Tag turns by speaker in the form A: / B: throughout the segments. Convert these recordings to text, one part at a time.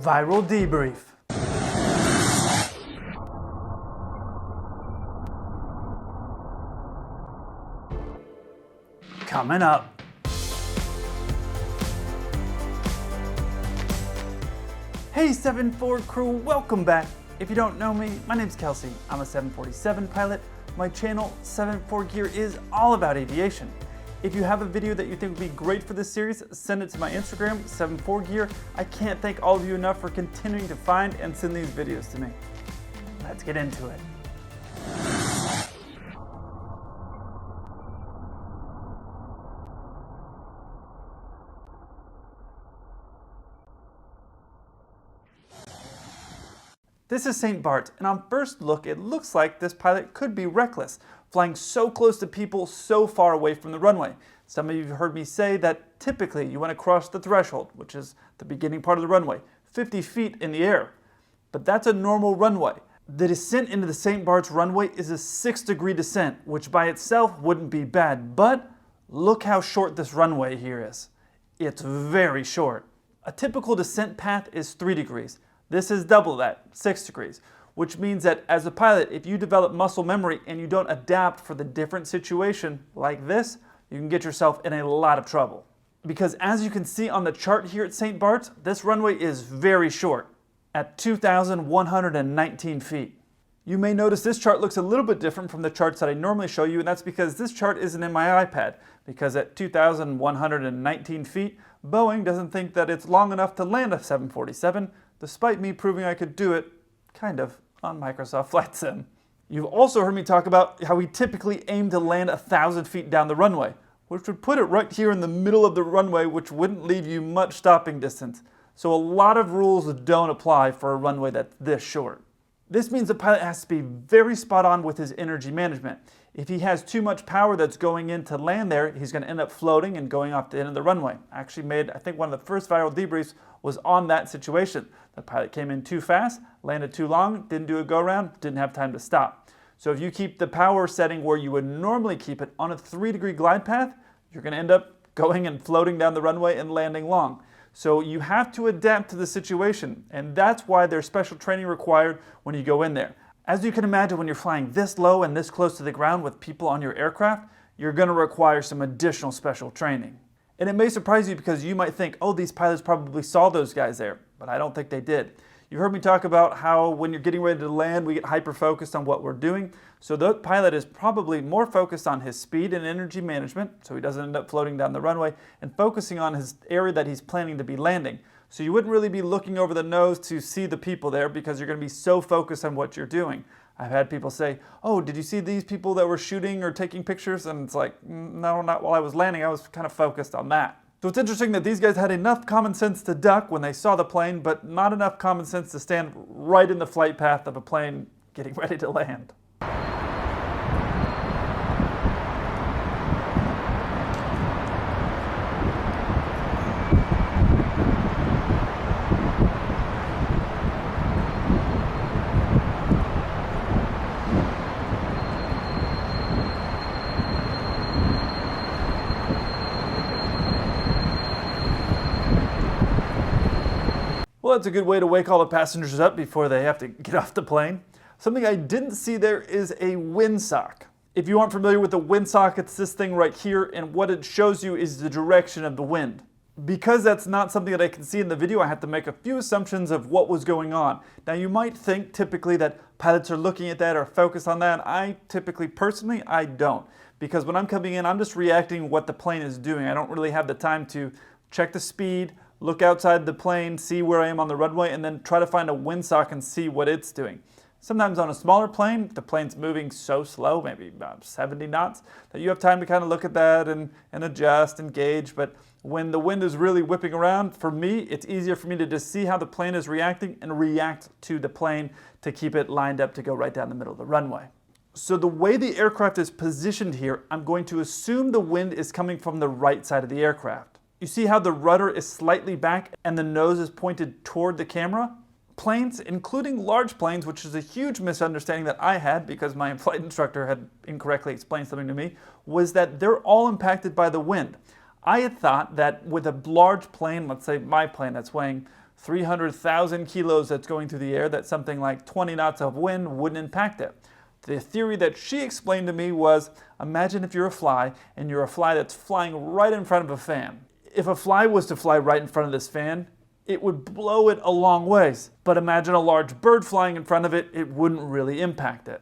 A: Viral debrief. Coming up. Hey 7-4 crew, welcome back. If you don't know me, my name's Kelsey. I'm a 747 pilot. My channel, 7-4 Gear, is all about aviation. If you have a video that you think would be great for this series, send it to my Instagram, 7-4 Gear. I can't thank all of you enough for continuing to find and send these videos to me. Let's get into it. This is St. Bart's, and on first look, it looks like this pilot could be reckless, flying so close to people so far away from the runway. Some of you have heard me say that typically you want to cross the threshold, which is the beginning part of the runway, 50 feet in the air. But that's a normal runway. The descent into the St. Bart's runway is a 6-degree descent, which by itself wouldn't be bad, but look how short this runway here is. It's very short. A typical descent path is 3 degrees. This is double that, 6 degrees, which means that as a pilot, if you develop muscle memory and you don't adapt for the different situation like this, you can get yourself in a lot of trouble. Because as you can see on the chart here at St. Bart's, this runway is very short, at 2,119 feet. You may notice this chart looks a little bit different from the charts that I normally show you, and that's because this chart isn't in my iPad, because at 2,119 feet, Boeing doesn't think that it's long enough to land a 747, despite me proving I could do it, kind of, on Microsoft Flight Sim. You've also heard me talk about how we typically aim to land 1,000 feet down the runway, which would put it right here in the middle of the runway, which wouldn't leave you much stopping distance. So a lot of rules don't apply for a runway that's this short. This means the pilot has to be very spot on with his energy management. If he has too much power that's going in to land there, he's going to end up floating and going off the end of the runway. I actually made, I think one of the first viral debriefs was on that situation. The pilot came in too fast, landed too long, didn't do a go-around, didn't have time to stop. So if you keep the power setting where you would normally keep it on a 3-degree glide path, you're going to end up going and floating down the runway and landing long. So you have to adapt to the situation, and that's why there's special training required when you go in there. As you can imagine, when you're flying this low and this close to the ground with people on your aircraft, you're going to require some additional special training. And it may surprise you because you might think, oh, these pilots probably saw those guys there, but I don't think they did. You've heard me talk about how when you're getting ready to land, we get hyper-focused on what we're doing. So the pilot is probably more focused on his speed and energy management, so he doesn't end up floating down the runway, and focusing on his area that he's planning to be landing. So you wouldn't really be looking over the nose to see the people there because you're going to be so focused on what you're doing. I've had people say, oh, did you see these people that were shooting or taking pictures? And it's like, no, not while I was landing. I was kind of focused on that. So it's interesting that these guys had enough common sense to duck when they saw the plane, but not enough common sense to stand right in the flight path of a plane getting ready to land. Well, that's a good way to wake all the passengers up before they have to get off the plane. Something I didn't see there is a windsock. If you aren't familiar with the windsock, it's this thing right here, and what it shows you is the direction of the wind. Because that's not something that I can see in the video, I have to make a few assumptions of what was going on. Now you might think typically that pilots are looking at that or focused on that. I typically, personally, I don't. Because when I'm coming in, I'm just reacting to what the plane is doing. I don't really have the time to check the speed, look outside the plane, see where I am on the runway, and then try to find a windsock and see what it's doing. Sometimes on a smaller plane, the plane's moving so slow, maybe about 70 knots, that you have time to kind of look at that and adjust and gauge. But when the wind is really whipping around, for me, it's easier for me to just see how the plane is reacting and react to the plane to keep it lined up to go right down the middle of the runway. So the way the aircraft is positioned here, I'm going to assume the wind is coming from the right side of the aircraft. You see how the rudder is slightly back and the nose is pointed toward the camera? Planes, including large planes, which is a huge misunderstanding that I had because my flight instructor had incorrectly explained something to me, was that they're all impacted by the wind. I had thought that with a large plane, let's say my plane that's weighing 300,000 kilos that's going through the air, that something like 20 knots of wind wouldn't impact it. The theory that she explained to me was, imagine if you're a fly and you're a fly that's flying right in front of a fan. If a fly was to fly right in front of this fan, it would blow it a long ways. But imagine a large bird flying in front of it, it wouldn't really impact it.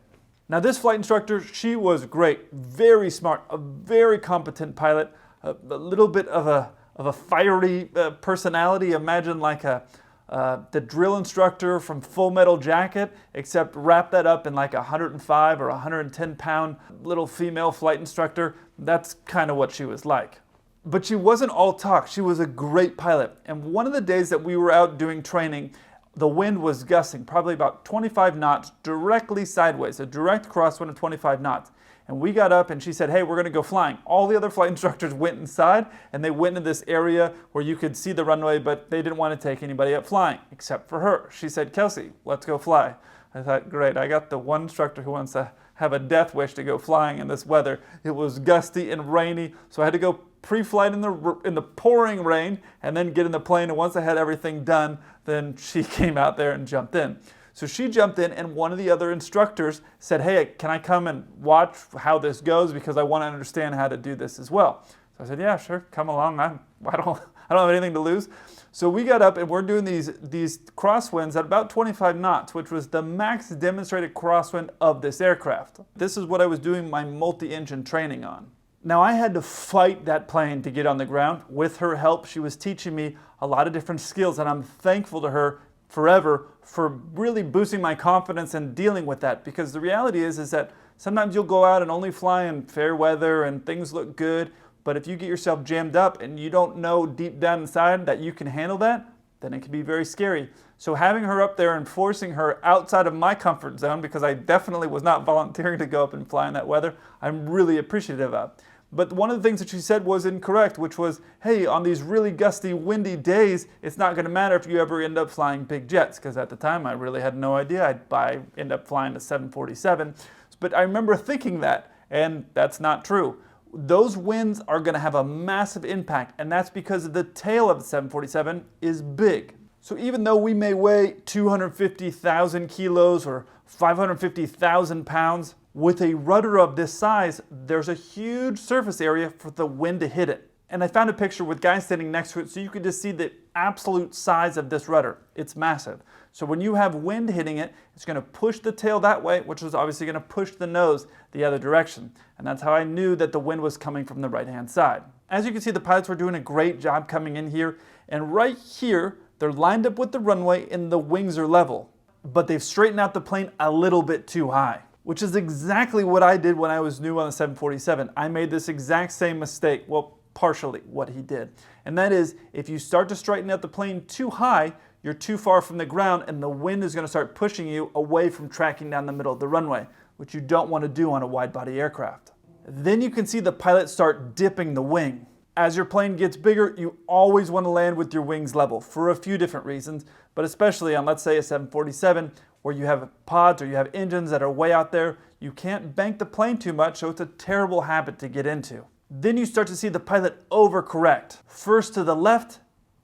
A: Now this flight instructor, she was great, very smart, a very competent pilot, a little bit of a fiery personality. Imagine like the drill instructor from Full Metal Jacket, except wrap that up in like a 105 or 110 pound little female flight instructor. That's kind of what she was like. But she wasn't all talk. She was a great pilot. And one of the days that we were out doing training, the wind was gusting, probably about 25 knots directly sideways, a direct crosswind of 25 knots. And we got up and she said, hey, we're going to go flying. All the other flight instructors went inside and they went into this area where you could see the runway, but they didn't want to take anybody up flying except for her. She said, Kelsey, let's go fly. I thought, great, I got the one instructor who wants to have a death wish to go flying in this weather. It was gusty and rainy, so I had to go pre-flight in the pouring rain and then get in the plane. And once I had everything done, then she came out there and jumped in. So she jumped in and one of the other instructors said, hey, can I come and watch how this goes because I want to understand how to do this as well. So I said, yeah, sure, come along. I don't have anything to lose. So we got up and we're doing these crosswinds at about 25 knots, which was the max demonstrated crosswind of this aircraft. This is what I was doing my multi-engine training on. Now I had to fight that plane to get on the ground. With her help, she was teaching me a lot of different skills, and I'm thankful to her forever for really boosting my confidence and dealing with that, because the reality is that sometimes you'll go out and only fly in fair weather and things look good, but if you get yourself jammed up and you don't know deep down inside that you can handle that, then it can be very scary. So having her up there and forcing her outside of my comfort zone, because I definitely was not volunteering to go up and fly in that weather, I'm really appreciative of. But one of the things that she said was incorrect, which was, hey, on these really gusty, windy days, it's not going to matter if you ever end up flying big jets, because at the time I really had no idea I'd end up flying a 747. But I remember thinking that, and that's not true. Those winds are going to have a massive impact, and that's because the tail of the 747 is big. So even though we may weigh 250,000 kilos or 550,000 pounds, with a rudder of this size, there's a huge surface area for the wind to hit it. And I found a picture with guys standing next to it so you could just see the absolute size of this rudder. It's massive. So when you have wind hitting it, it's going to push the tail that way, which is obviously going to push the nose the other direction. And that's how I knew that the wind was coming from the right-hand side. As you can see, the pilots were doing a great job coming in here. And right here, they're lined up with the runway and the wings are level. But they've straightened out the plane a little bit too high, which is exactly what I did when I was new on the 747. I made this exact same mistake, well, partially what he did. And that is, if you start to straighten out the plane too high, you're too far from the ground and the wind is going to start pushing you away from tracking down the middle of the runway, which you don't want to do on a wide-body aircraft. Then you can see the pilot start dipping the wing. As your plane gets bigger, you always want to land with your wings level for a few different reasons, but especially on, let's say, a 747, where you have pods or you have engines that are way out there, you can't bank the plane too much, so it's a terrible habit to get into. Then you start to see the pilot overcorrect, first to the left,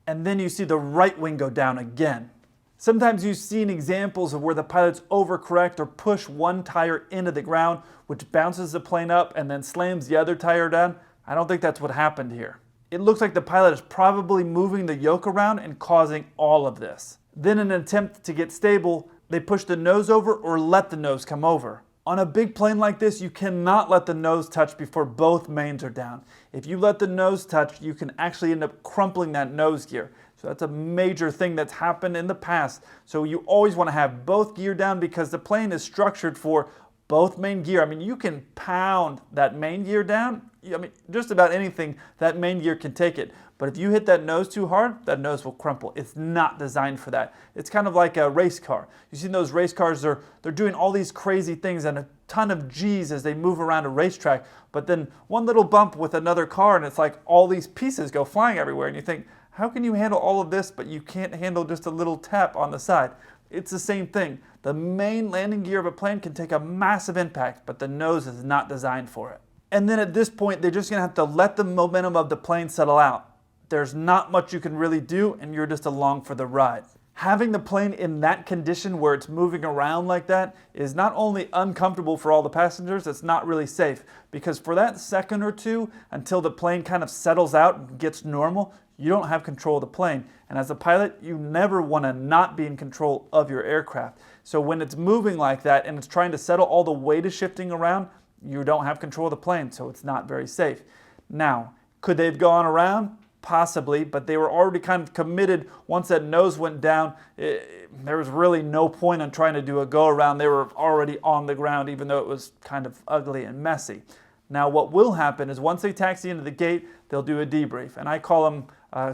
A: and then you see the right wing go down again. Sometimes you've seen examples of where the pilots overcorrect or push one tire into the ground, which bounces the plane up and then slams the other tire down. I don't think that's what happened here. It looks like the pilot is probably moving the yoke around and causing all of this. Then in an attempt to get stable, they push the nose over or let the nose come over. On a big plane like this, you cannot let the nose touch before both mains are down. If you let the nose touch, you can actually end up crumpling that nose gear. So that's a major thing that's happened in the past. So you always want to have both gear down because the plane is structured for both main gear. I mean, you can pound that main gear down. I mean, just about anything, that main gear can take it. But if you hit that nose too hard, that nose will crumple. It's not designed for that. It's kind of like a race car. You see those race cars, they're doing all these crazy things and a ton of G's as they move around a racetrack. But then one little bump with another car and it's like all these pieces go flying everywhere. And you think, how can you handle all of this, but you can't handle just a little tap on the side? It's the same thing. The main landing gear of a plane can take a massive impact, but the nose is not designed for it. And then at this point, they're just going to have to let the momentum of the plane settle out. there's not much you can really do and you're just along for the ride. Having the plane in that condition where it's moving around like that is not only uncomfortable for all the passengers, it's not really safe, because for that second or two until the plane kind of settles out and gets normal, you don't have control of the plane. And as a pilot, you never want to not be in control of your aircraft. So when it's moving like that and it's trying to settle, all the weight is shifting around, you don't have control of the plane, so it's not very safe. Now, could they have gone around? Possibly, but they were already kind of committed. Once that nose went down, there was really no point in trying to do a go around. They were already on the ground, even though it was kind of ugly and messy. Now what will happen is once they taxi into the gate, they'll do a debrief, and I call them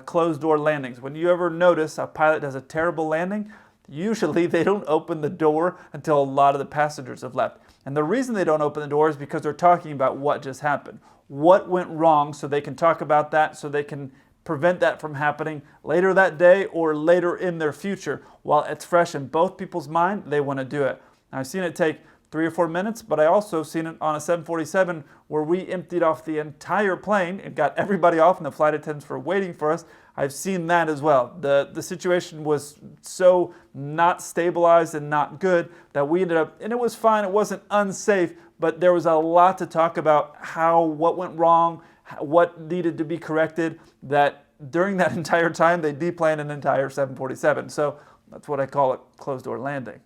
A: closed door landings. When you ever notice a pilot does a terrible landing, usually they don't open the door until a lot of the passengers have left. And the reason they don't open the door is because they're talking about what just happened. What went wrong, so they can talk about that, so they can prevent that from happening later that day or later in their future. While it's fresh in both people's mind, they want to do it. Now, I've seen it take 3 or 4 minutes, but I also seen it on a 747 where we emptied off the entire plane and got everybody off and the flight attendants were waiting for us. I've seen that as well. The situation was so not stabilized and not good that we ended up, and it was fine, it wasn't unsafe, but there was a lot to talk about what went wrong, what needed to be corrected, that during that entire time they deplaned an entire 747. So that's what I call a closed door landing.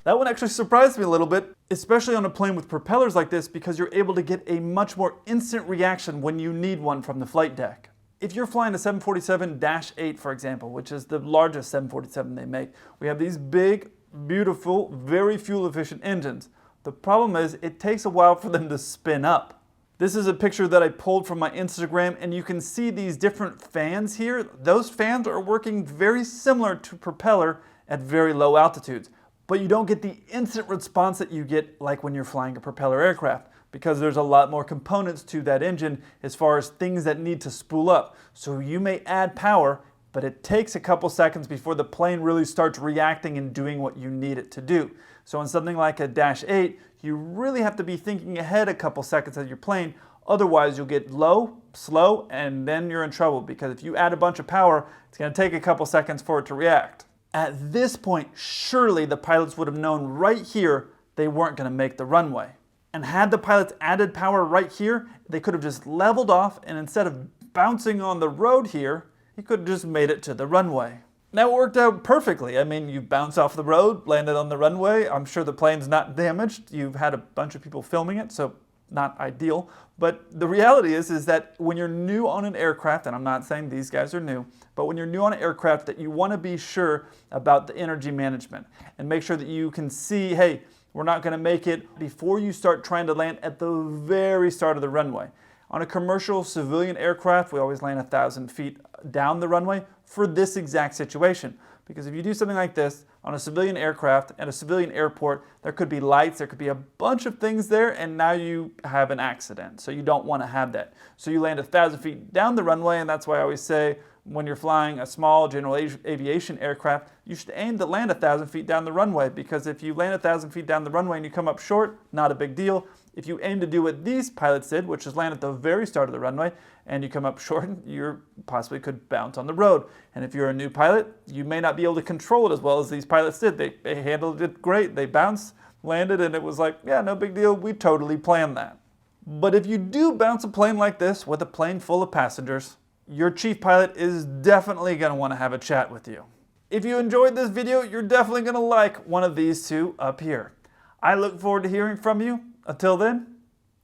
A: That one actually surprised me a little bit, especially on a plane with propellers like this, because you're able to get a much more instant reaction when you need one from the flight deck. If you're flying a 747-8, for example, which is the largest 747 they make, we have these big, beautiful, very fuel-efficient engines. The problem is it takes a while for them to spin up. This is a picture that I pulled from my Instagram, and you can see these different fans here. Those fans are working very similar to propeller at very low altitudes. But you don't get the instant response that you get like when you're flying a propeller aircraft, because there's a lot more components to that engine as far as things that need to spool up. So you may add power, but it takes a couple seconds before the plane really starts reacting and doing what you need it to do. So on something like a Dash 8, you really have to be thinking ahead a couple seconds of your plane. Otherwise, you'll get low, slow, and then you're in trouble, because if you add a bunch of power, it's going to take a couple seconds for it to react. At this point, surely the pilots would have known right here they weren't going to make the runway. And had the pilots added power right here, they could have just leveled off, and instead of bouncing on the road here, he could have just made it to the runway. That worked out perfectly. I mean, you bounce off the road, landed on the runway. I'm sure the plane's not damaged. You've had a bunch of people filming it, so not ideal. But the reality is that when you're new on an aircraft, and I'm not saying these guys are new, but when you're new on an aircraft, that you want to be sure about the energy management and make sure that you can see, hey, we're not going to make it before you start trying to land at the very start of the runway. On a commercial civilian aircraft, we always land 1,000 feet down the runway for this exact situation. Because if you do something like this on a civilian aircraft at a civilian airport, there could be lights, there could be a bunch of things there, and now you have an accident. So you don't want to have that. So you land 1,000 feet down the runway, and that's why I always say when you're flying a small general aviation aircraft, you should aim to land 1,000 feet down the runway, because if you land 1,000 feet down the runway and you come up short, not a big deal. If you aim to do what these pilots did, which is land at the very start of the runway, and you come up short, you possibly could bounce on the road. And if you're a new pilot, you may not be able to control it as well as these pilots did. They handled it great. They bounced, landed, and it was like, yeah, no big deal. We totally planned that. But if you do bounce a plane like this with a plane full of passengers, your chief pilot is definitely going to want to have a chat with you. If you enjoyed this video, you're definitely going to like one of these two up here. I look forward to hearing from you. Until then,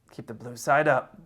A: keep the blue side up.